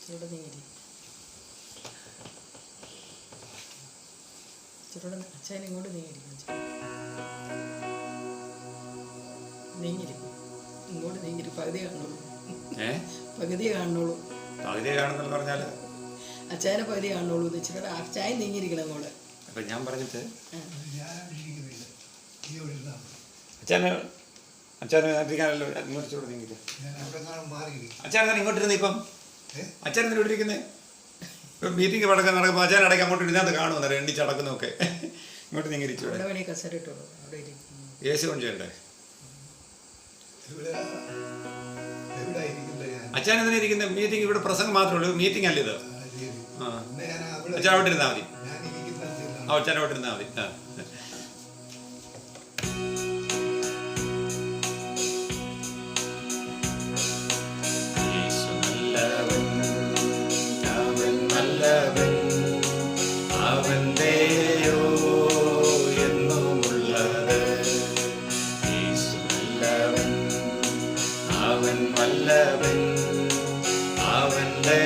ഇച്ചിരൂടെ നീങ്ങി ഇച്ചിരൂടെ അച്ഛൻ ഇങ്ങോട്ട് നീങ്ങിയിരിക്കും നീങ്ങിയിരിക്കും ഇങ്ങോട്ട് നീങ്ങിയിരിക്കും പകുതിയെ കാണുള്ളൂ പകുതിയെ കാണുള്ളൂ പകുതിയെ കാണുന്നെന്ന് പറഞ്ഞാൽ അച്ഛനെ പകുതി കാണുള്ളൂ ഇച്ചിരൂടെ അച്ഛായ നീങ്ങിയിരിക്കണം അങ്ങോട്ട് അപ്പം ഞാൻ പറഞ്ഞിട്ട് അച്ഛന് ഇരിക്കാനല്ലോ ഇങ്ങോട്ട് നീങ്ങിട്ട് അച്ഛനെന്താണ് ഇങ്ങോട്ടിരുന്ന് ഇപ്പം അച്ഛനെന്താ ഇവിടെ ഇരിക്കുന്നത് ഇപ്പം മീറ്റിംഗ് പടക്കം നടക്കുമ്പോൾ അച്ഛൻ ഇടയ്ക്ക് അങ്ങോട്ട് ഇരുന്നത് കാണുമെന്നറിയാം എണ്ണിച്ചടക്കുന്നൊക്കെ ഇങ്ങോട്ട് നീങ്ങിരിച്ചു ഏസി കൊണ്ട് ചെയ്യണ്ടേ അച്ഛൻ എന്തിനാ ഇരിക്കുന്നത് മീറ്റിംഗ് ഇവിടെ പ്രസംഗം മാത്രമേ ഉള്ളൂ മീറ്റിംഗ് അല്ല ഇത് അച്ഛൻ അവിടെ ഇരുന്നാൽ മതി അച്ഛൻ അവിടെ ഇരുന്നാൽ മതി അവന്റെയോ എന്നുമുള്ളത് യേശു നല്ലവൻ അവൻ വല്ലവൻ അവന്റെ